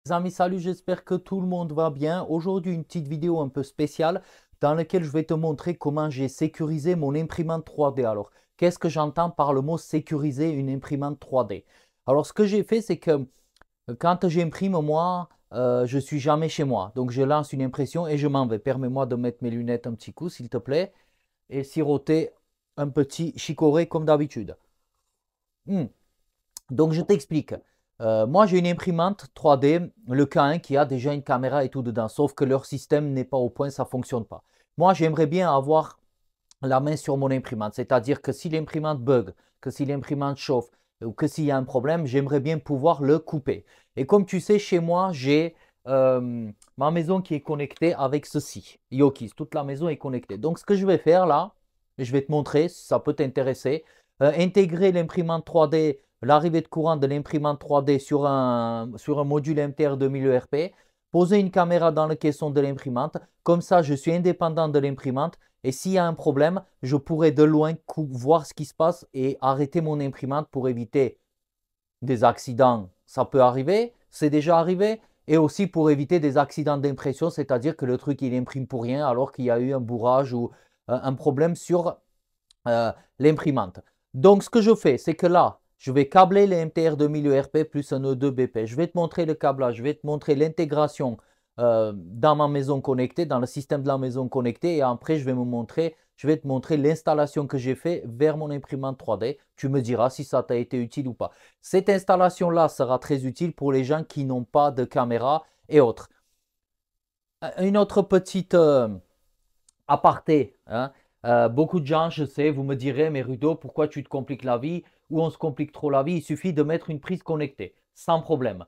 Les amis, salut, j'espère que tout le monde va bien. Aujourd'hui, une petite vidéo un peu spéciale dans laquelle je vais te montrer comment j'ai sécurisé mon imprimante 3D. Alors, qu'est-ce que j'entends par le mot sécuriser une imprimante 3D? Alors, ce que j'ai fait, c'est que quand j'imprime, moi, je suis jamais chez moi. Donc, je lance une impression et je m'en vais. Permets-moi de mettre mes lunettes un petit coup, s'il te plaît, et siroter un petit chicorée comme d'habitude. Hmm. Donc, je t'explique. Moi, j'ai une imprimante 3D, le K1, qui a déjà une caméra et tout dedans, sauf que leur système n'est pas au point, ça ne fonctionne pas. Moi, j'aimerais bien avoir la main sur mon imprimante, c'est-à-dire que si l'imprimante bug, que si l'imprimante chauffe ou que s'il y a un problème, j'aimerais bien pouvoir le couper. Et comme tu sais, chez moi, j'ai ma maison qui est connectée avec ceci, Yokis. Toute la maison est connectée. Donc, ce que je vais faire là, je vais te montrer, si ça peut t'intéresser, intégrer l'imprimante 3D, l'arrivée de courant de l'imprimante 3D sur un module MTR 2000 ERP, poser une caméra dans le caisson de l'imprimante. Comme ça, je suis indépendant de l'imprimante et s'il y a un problème, je pourrais de loin voir ce qui se passe et arrêter mon imprimante pour éviter des accidents. Ça peut arriver, c'est déjà arrivé, et aussi pour éviter des accidents d'impression, c'est-à-dire que le truc il imprime pour rien alors qu'il y a eu un bourrage ou un problème sur l'imprimante. Donc ce que je fais, c'est que là, je vais câbler les MTR 2000 ERP plus un E2 BP. Je vais te montrer le câblage, je vais te montrer l'intégration dans ma maison connectée, dans le système de la maison connectée. Et après, je vais te montrer l'installation que j'ai fait vers mon imprimante 3D. Tu me diras si ça t'a été utile ou pas. Cette installation-là sera très utile pour les gens qui n'ont pas de caméra et autres. Une autre petite aparté, hein. Beaucoup de gens, je sais, vous me direz, mais Rudo, pourquoi tu te compliques la vie ou on se complique trop la vie? Il suffit de mettre une prise connectée, sans problème.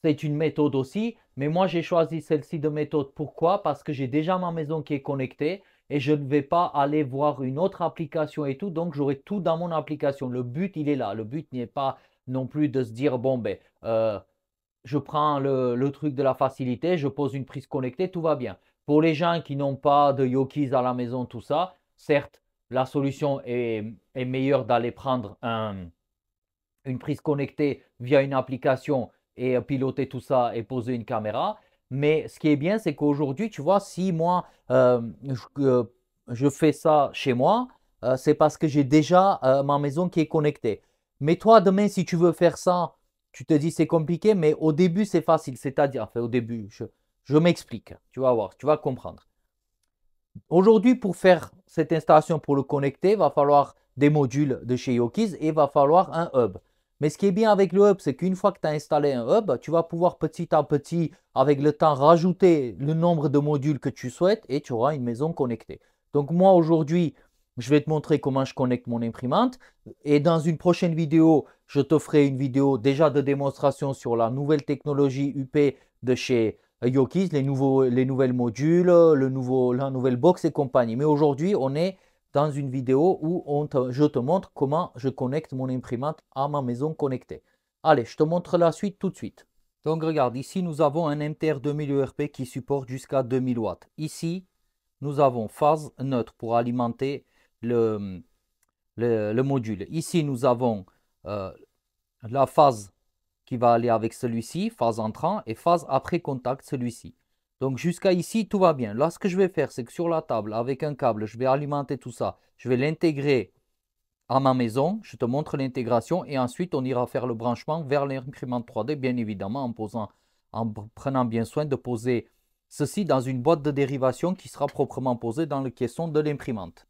C'est une méthode aussi, mais moi j'ai choisi celle-ci de méthode. Pourquoi? Parce que j'ai déjà ma maison qui est connectée et je ne vais pas aller voir une autre application et tout, donc j'aurai tout dans mon application. Le but, il est là. Le but n'est pas non plus de se dire, bon, ben, je prends le truc de la facilité, je pose une prise connectée, tout va bien. Pour les gens qui n'ont pas de Yokis à la maison, tout ça, certes, la solution est meilleure d'aller prendre une prise connectée via une application et piloter tout ça et poser une caméra. Mais ce qui est bien, c'est qu'aujourd'hui, tu vois, si moi, je fais ça chez moi, c'est parce que j'ai déjà ma maison qui est connectée. Mais toi, demain, si tu veux faire ça, tu te dis c'est compliqué, mais au début, c'est facile. C'est-à-dire, enfin, au début, je m'explique. Tu vas voir, tu vas comprendre. Aujourd'hui, pour faire cette installation pour le connecter, il va falloir des modules de chez Yokis et il va falloir un hub. Mais ce qui est bien avec le hub, c'est qu'une fois que tu as installé un hub, tu vas pouvoir petit à petit, avec le temps, rajouter le nombre de modules que tu souhaites et tu auras une maison connectée. Donc moi, aujourd'hui, je vais te montrer comment je connecte mon imprimante. Et dans une prochaine vidéo, je te ferai une vidéo déjà de démonstration sur la nouvelle technologie UP de chez Yokis, les nouvelles modules, la nouvelle box et compagnie. Mais aujourd'hui, on est dans une vidéo où je te montre comment je connecte mon imprimante à ma maison connectée. Allez, je te montre la suite tout de suite. Donc regarde, ici nous avons un MTR 2000 ERP qui supporte jusqu'à 2000 watts. Ici, nous avons phase neutre pour alimenter le, le module. Ici, nous avons euh, la phase qui va aller avec celui-ci, phase entrant, et phase après contact, celui-ci. Donc jusqu'à ici, tout va bien. Là, ce que je vais faire, c'est que sur la table, avec un câble, je vais alimenter tout ça. Je vais l'intégrer à ma maison. Je te montre l'intégration et ensuite, on ira faire le branchement vers l'imprimante 3D, bien évidemment, en prenant bien soin de poser ceci dans une boîte de dérivation qui sera proprement posée dans le caisson de l'imprimante.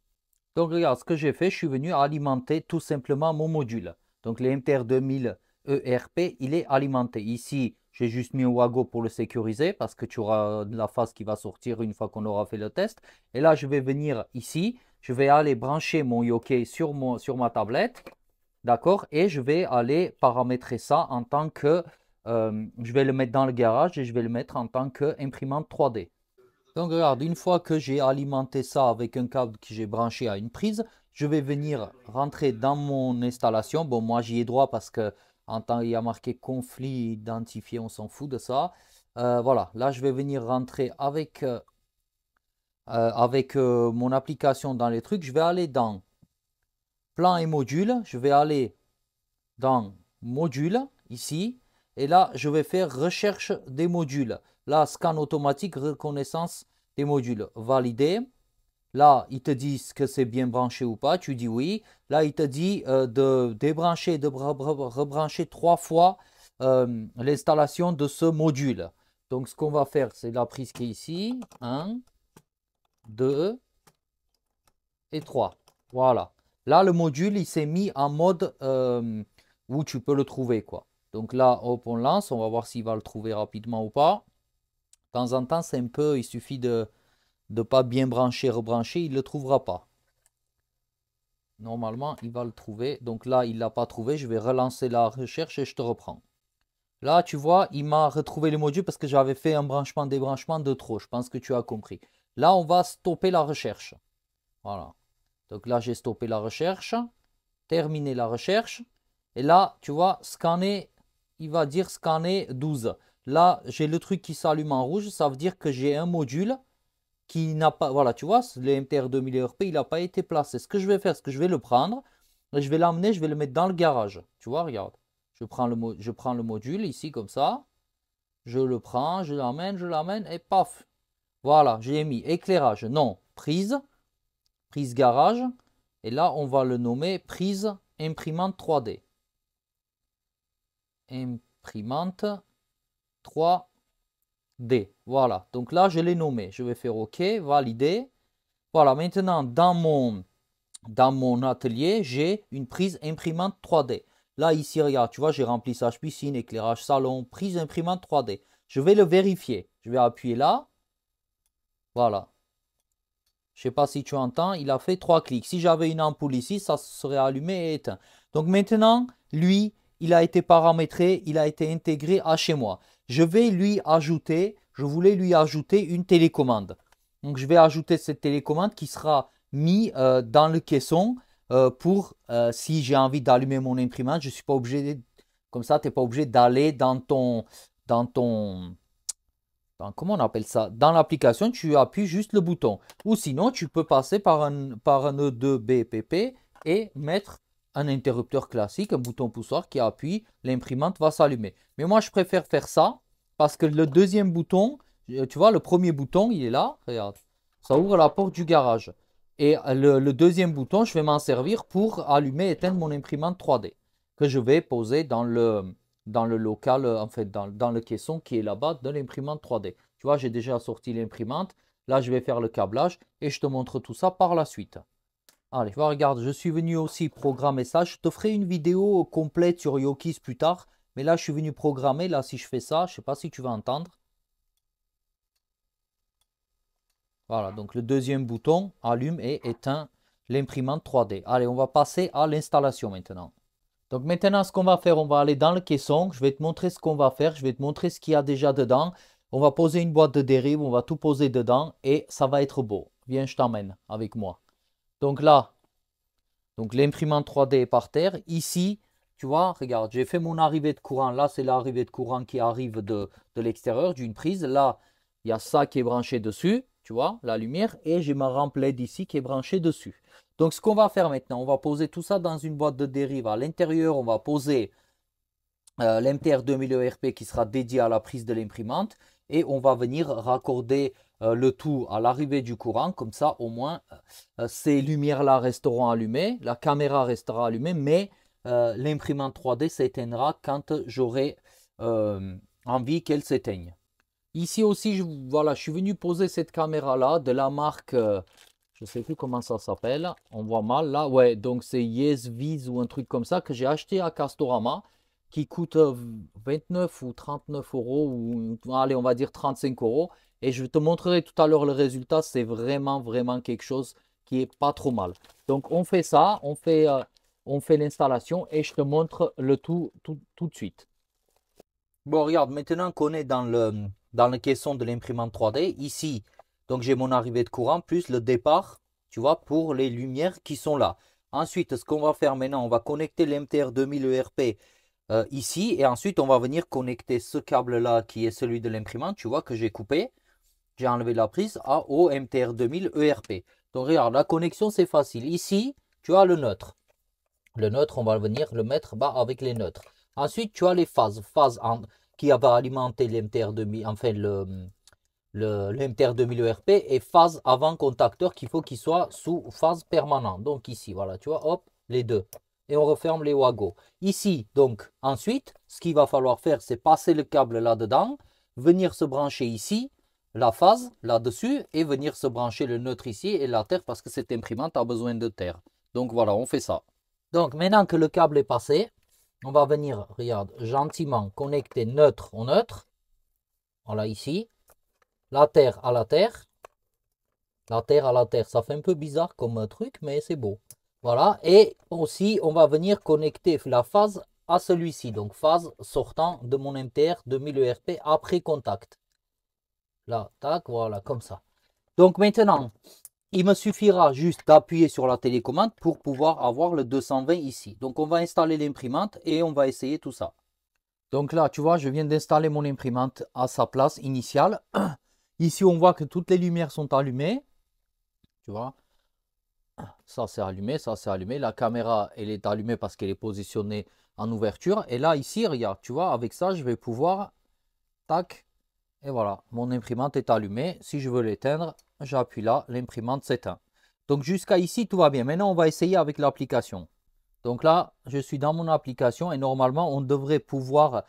Donc regarde, ce que j'ai fait, je suis venu alimenter tout simplement mon module. Donc l'MTR 2000 ERP, il est alimenté. Ici, j'ai juste mis un Wago pour le sécuriser parce que tu auras la phase qui va sortir une fois qu'on aura fait le test. Et là, je vais venir ici, je vais aller brancher mon Yoke sur ma tablette. D'accord? Et je vais aller paramétrer ça en tant que, je vais le mettre dans le garage et je vais le mettre en tant qu'imprimante 3D. Donc regarde, une fois que j'ai alimenté ça avec un câble que j'ai branché à une prise, je vais venir rentrer dans mon installation. Bon, moi j'y ai droit parce que en temps il y a marqué conflit identifié, on s'en fout de ça. Voilà, là je vais venir rentrer avec mon application dans les trucs. Je vais aller dans plan et module. Je vais aller dans module ici. Et là, je vais faire recherche des modules. Là, scan automatique, reconnaissance des modules. Valider. Là, ils te disent que c'est bien branché ou pas. Tu dis oui. Là, il te dit de débrancher, de rebrancher 3 fois l'installation de ce module. Donc, ce qu'on va faire, c'est la prise qui est ici. 1, 2 et 3. Voilà. Là, le module, il s'est mis en mode où tu peux le trouver, quoi. Donc là, hop, on lance. On va voir s'il va le trouver rapidement ou pas. De temps en temps, c'est un peu, il suffit de ne pas bien brancher, rebrancher, il ne le trouvera pas. Normalement, il va le trouver. Donc là, il ne l'a pas trouvé. Je vais relancer la recherche et je te reprends. Là, tu vois, il m'a retrouvé le module parce que j'avais fait un branchement-débranchement de trop. Je pense que tu as compris. Là, on va stopper la recherche. Voilà. Donc là, j'ai stoppé la recherche. Terminé la recherche. Et là, tu vois, scanner, il va dire scanner 12. Là, j'ai le truc qui s'allume en rouge. Ça veut dire que j'ai un module qui n'a pas, voilà, tu vois, le MTR 2000 ERP, il n'a pas été placé. Ce que je vais faire, c'est que je vais le prendre, et je vais l'amener, je vais le mettre dans le garage. Tu vois, regarde. Je prends le module ici, comme ça. Je le prends, je l'amène, et paf. Voilà, j'ai mis éclairage, non, prise garage. Et là, on va le nommer prise imprimante 3D. Imprimante 3D. Voilà, donc là, je l'ai nommé. Je vais faire OK, valider. Voilà, maintenant, dans mon atelier, j'ai une prise imprimante 3D. Là, ici, regarde, tu vois, j'ai remplissage piscine, éclairage salon, prise imprimante 3D. Je vais le vérifier. Je vais appuyer là. Voilà. Je ne sais pas si tu entends, il a fait 3 clics. Si j'avais une ampoule ici, ça serait allumé et éteint. Donc maintenant, lui, il a été paramétré, il a été intégré à chez moi. Je voulais lui ajouter une télécommande. Donc je vais ajouter cette télécommande qui sera mise dans le caisson pour si j'ai envie d'allumer mon imprimante, je ne suis pas obligé, comme ça, tu n'es pas obligé d'aller comment on appelle ça? Dans l'application, tu appuies juste le bouton. Ou sinon, tu peux passer par un E2BPP et mettre un interrupteur classique, un bouton poussoir qui appuie, l'imprimante va s'allumer. Mais moi, je préfère faire ça parce que le deuxième bouton, tu vois, le premier bouton, il est là. Regarde, ça ouvre la porte du garage. Et le deuxième bouton, je vais m'en servir pour allumer et éteindre mon imprimante 3D que je vais poser dans le local, en fait, dans le caisson qui est là-bas de l'imprimante 3D. Tu vois, j'ai déjà sorti l'imprimante. Là, je vais faire le câblage et je te montre tout ça par la suite. Allez, regarde, je suis venu aussi programmer ça. Je te ferai une vidéo complète sur Yokis plus tard. Mais là, je suis venu programmer. Là, si je fais ça, je ne sais pas si tu vas entendre. Voilà, donc le deuxième bouton allume et éteint l'imprimante 3D. Allez, on va passer à l'installation maintenant. Donc maintenant, ce qu'on va faire, on va aller dans le caisson. Je vais te montrer ce qu'on va faire. Je vais te montrer ce qu'il y a déjà dedans. On va poser une boîte de dérive. On va tout poser dedans et ça va être beau. Viens, je t'emmène avec moi. Donc là, l'imprimante 3D est par terre. Ici, tu vois, regarde, j'ai fait mon arrivée de courant. Là, c'est l'arrivée de courant qui arrive de l'extérieur d'une prise. Là, il y a ça qui est branché dessus. Tu vois, la lumière. Et j'ai ma rampe LED ici qui est branchée dessus. Donc, ce qu'on va faire maintenant, on va poser tout ça dans une boîte de dérive. À l'intérieur, on va poser l'MTR 2000 ERP qui sera dédié à la prise de l'imprimante. Et on va venir raccorder le tout à l'arrivée du courant. Comme ça, au moins, ces lumières-là resteront allumées. La caméra restera allumée, mais l'imprimante 3D s'éteindra quand j'aurai envie qu'elle s'éteigne. Ici aussi, voilà, je suis venu poser cette caméra-là de la marque... je ne sais plus comment ça s'appelle. On voit mal là. Ouais, donc c'est YesViz ou un truc comme ça que j'ai acheté à Castorama qui coûte 29 ou 39 euros ou allez, on va dire 35 euros. Et je te montrerai tout à l'heure le résultat. C'est vraiment, vraiment quelque chose qui est pas trop mal. Donc on fait ça, on fait l'installation et je te montre le tout de suite. Bon, regarde, maintenant qu'on est dans le caisson de l'imprimante 3D, ici, donc j'ai mon arrivée de courant plus le départ, tu vois, pour les lumières qui sont là. Ensuite, ce qu'on va faire maintenant, on va connecter l'MTR 2000 ERP ici et ensuite on va venir connecter ce câble-là qui est celui de l'imprimante, tu vois, que j'ai coupé. J'ai enlevé la prise au MTR 2000 ERP. Donc regarde, la connexion c'est facile. Ici, tu as le neutre. Le neutre, on va venir le mettre avec les neutres. Ensuite, tu as les phases. Qui va alimenter l'MTR 2000, enfin l'MTR 2000 ERP et phase avant contacteur qu'il faut qu'il soit sous phase permanente. Donc ici, voilà, tu vois, hop, les deux. Et on referme les WAGO. Ici, donc, ensuite, ce qu'il va falloir faire, c'est passer le câble là-dedans, venir se brancher ici, la phase là-dessus, et venir se brancher le neutre ici et la terre parce que cette imprimante a besoin de terre. Donc voilà, on fait ça. Donc maintenant que le câble est passé, on va venir, regarde, gentiment connecter neutre au neutre. Voilà ici. La terre à la terre. La terre à la terre. Ça fait un peu bizarre comme truc, mais c'est beau. Voilà. Et aussi, on va venir connecter la phase à celui-ci. Donc, phase sortant de mon MTR 2000 ERP après contact. Là, tac, voilà, comme ça. Donc maintenant, il me suffira juste d'appuyer sur la télécommande pour pouvoir avoir le 220 ici. Donc, on va installer l'imprimante et on va essayer tout ça. Donc là, tu vois, je viens d'installer mon imprimante à sa place initiale. Ici, on voit que toutes les lumières sont allumées. Tu vois, ça c'est allumé, ça c'est allumé. La caméra, elle est allumée parce qu'elle est positionnée en ouverture. Et là, ici, regarde, tu vois, avec ça, je vais pouvoir, tac, et voilà, mon imprimante est allumée. Si je veux l'éteindre, j'appuie là, l'imprimante s'éteint. Donc jusqu'à ici, tout va bien. Maintenant, on va essayer avec l'application. Donc là, je suis dans mon application et normalement, on devrait pouvoir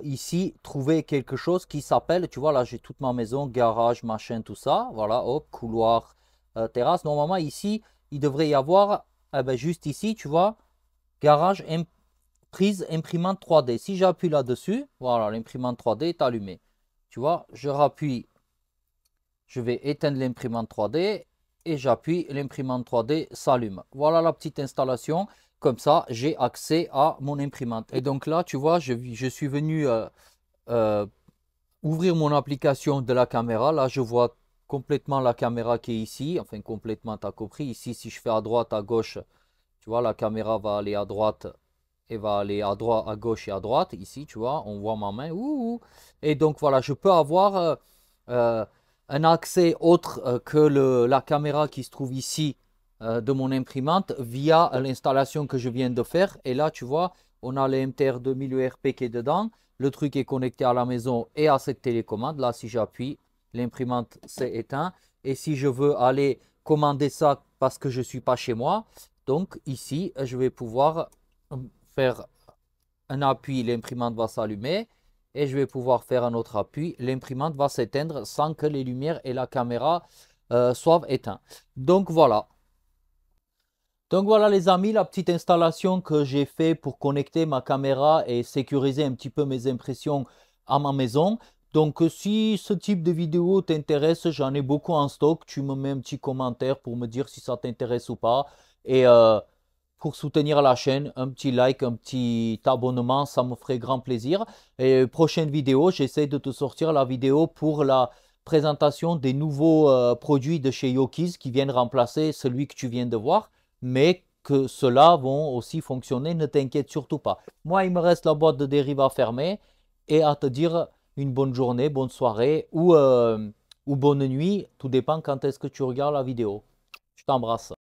ici trouver quelque chose qui s'appelle, tu vois, là, j'ai toute ma maison, garage, machin, tout ça. Voilà, hop, couloir, terrasse. Normalement, ici, il devrait y avoir, ben, juste ici, tu vois, garage, prise, imprimante 3D. Si j'appuie là-dessus, voilà, l'imprimante 3D est allumée. Tu vois, je rappuie, je vais éteindre l'imprimante 3D et j'appuie, l'imprimante 3D s'allume. Voilà la petite installation. Comme ça, j'ai accès à mon imprimante. Et donc là, tu vois, je suis venu euh, ouvrir mon application de la caméra. Là, je vois complètement la caméra qui est ici. Enfin, complètement, tu as compris. Ici, si je fais à droite, à gauche, tu vois, la caméra va aller à droite et va aller à droite, à gauche et à droite. Ici, tu vois, on voit ma main. Ouh. Et donc, voilà, je peux avoir euh, un accès autre que la caméra qui se trouve ici de mon imprimante via l'installation que je viens de faire. Et là, tu vois, on a le MTR 2000 ERP qui est dedans. Le truc est connecté à la maison et à cette télécommande. Là, si j'appuie, l'imprimante s'est éteinte. Et si je veux aller commander ça parce que je ne suis pas chez moi, donc ici, je vais pouvoir faire un appui, l'imprimante va s'allumer. Et je vais pouvoir faire un autre appui, l'imprimante va s'éteindre sans que les lumières et la caméra soient éteintes. Donc voilà. Donc voilà les amis, la petite installation que j'ai fait pour connecter ma caméra et sécuriser un petit peu mes impressions à ma maison. Donc si ce type de vidéo t'intéresse, j'en ai beaucoup en stock. Tu me mets un petit commentaire pour me dire si ça t'intéresse ou pas. Et pour soutenir la chaîne, un petit like, un petit abonnement, ça me ferait grand plaisir. Et prochaine vidéo, j'essaie de te sortir la vidéo pour la présentation des nouveaux produits de chez Yokiz qui viennent remplacer celui que tu viens de voir, mais que ceux-là vont aussi fonctionner, ne t'inquiète surtout pas. Moi, il me reste la boîte de dérive à fermer et à te dire une bonne journée, bonne soirée ou bonne nuit, tout dépend quand est-ce que tu regardes la vidéo. Je t'embrasse.